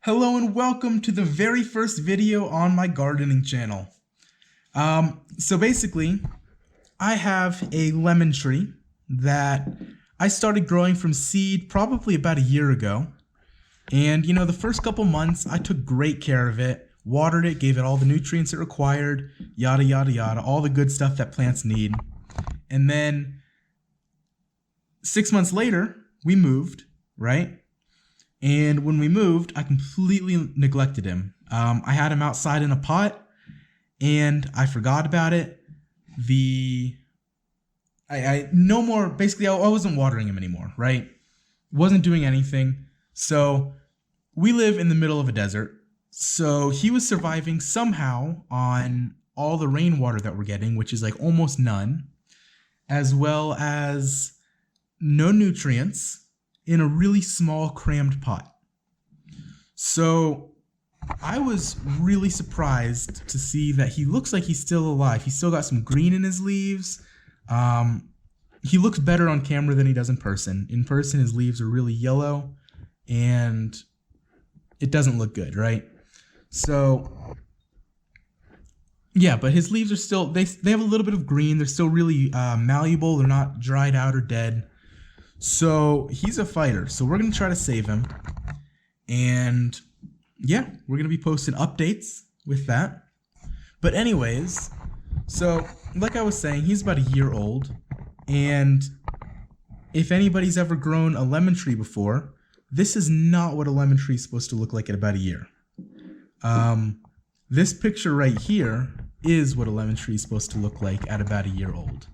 Hello and welcome to the very first video on my gardening channel. So basically, I have a lemon tree that I started growing from seed probably about a year ago. And the first couple months I took great care of it, watered it, gave it all the nutrients it required, yada yada yada, all the good stuff that plants need. And then 6 months later, we moved, right? And when we moved, I completely neglected him. I had him outside in a pot, and I forgot about it. No more. Basically, I wasn't watering him anymore. Right? Wasn't doing anything. So we live in the middle of a desert. So he was surviving somehow on all the rainwater that we're getting, which is like almost none, as well as no nutrients in a really small crammed pot. So I was really surprised to see that he looks like he's still alive. He's still got some green in his leaves. He looks better on camera than he does in person. In person, his leaves are really yellow and it doesn't look good, right? So yeah, but his leaves are still, they have a little bit of green. They're still really malleable. They're not dried out or dead. So he's a fighter. So we're going to try to save him. And yeah, we're going to be posting updates with that. But anyways, so like I was saying, he's about a year old. And if anybody's ever grown a lemon tree before, this is not what a lemon tree is supposed to look like at about a year. This picture right here is what a lemon tree is supposed to look like at about a year old.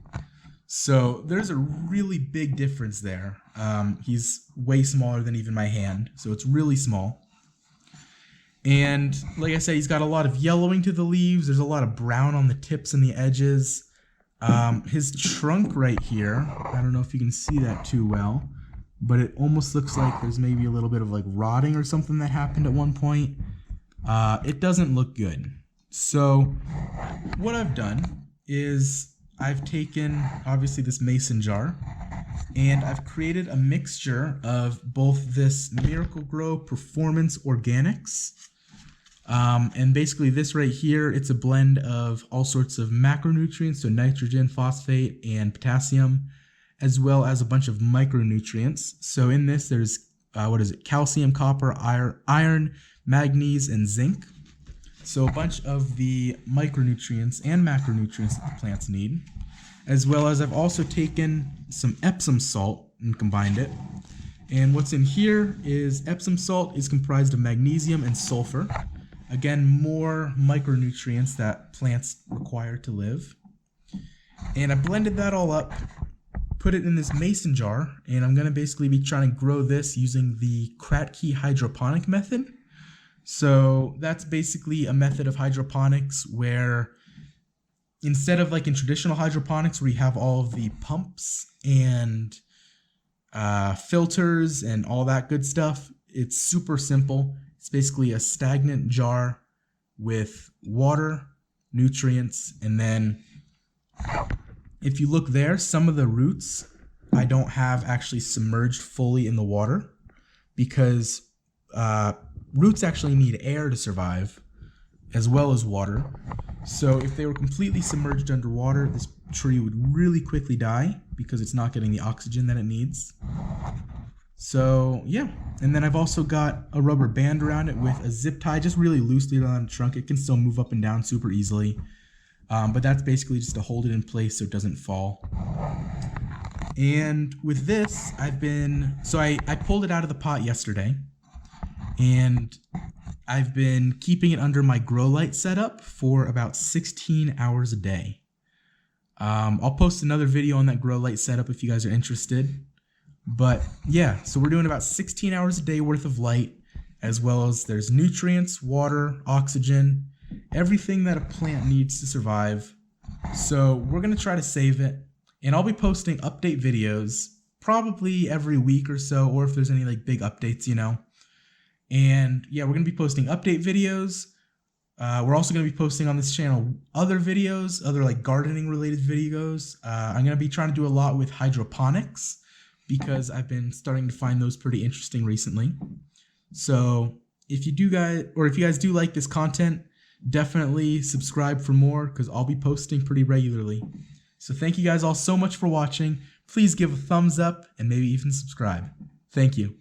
So there's a really big difference there. He's way smaller than even my hand, so it's really small. And like I said, he's got a lot of yellowing to the leaves. There's a lot of brown on the tips and the edges. His trunk right here, I don't know if you can see that too well, but it almost looks like there's maybe a little bit of like rotting or something that happened at one point. It doesn't look good. So what I've done is I've taken, obviously, this mason jar, and I've created a mixture of both this Miracle-Gro Performance Organics, and basically this right here, it's a blend of all sorts of macronutrients, so nitrogen, phosphate, and potassium, as well as a bunch of micronutrients. So in this, there's, calcium, copper, iron, manganese, and zinc. So a bunch of the micronutrients and macronutrients that the plants need, as well as I've also taken some Epsom salt and combined it. And what's in here is Epsom salt is comprised of magnesium and sulfur. Again, more micronutrients that plants require to live. And I blended that all up, put it in this mason jar, and I'm going to basically be trying to grow this using the Kratky hydroponic method. So that's basically a method of hydroponics where instead of like in traditional hydroponics where you have all of the pumps and filters and all that good stuff, it's super simple. It's basically a stagnant jar with water, nutrients, and then if you look there, some of the roots I don't have actually submerged fully in the water because roots actually need air to survive as well as water. So if they were completely submerged underwater, this tree would really quickly die because it's not getting the oxygen that it needs. So yeah, and then I've also got a rubber band around it with a zip tie just really loosely around the trunk. It can still move up and down super easily, but that's basically just to hold it in place so it doesn't fall. And with this, I pulled it out of the pot yesterday, and I've been keeping it under my grow light setup for about 16 hours a day. I'll post another video on that grow light setup if you guys are interested. But yeah, so we're doing about 16 hours a day worth of light, as well as there's nutrients, water, oxygen, everything that a plant needs to survive. So we're going to try to save it, and I'll be posting update videos probably every week or so, or if there's any like big updates, And yeah, we're going to be posting update videos. We're also going to be posting on this channel other videos, other like gardening related videos. I'm going to be trying to do a lot with hydroponics because I've been starting to find those pretty interesting recently. So if you guys do like this content, definitely subscribe for more because I'll be posting pretty regularly. So thank you guys all so much for watching. Please give a thumbs up and maybe even subscribe. Thank you.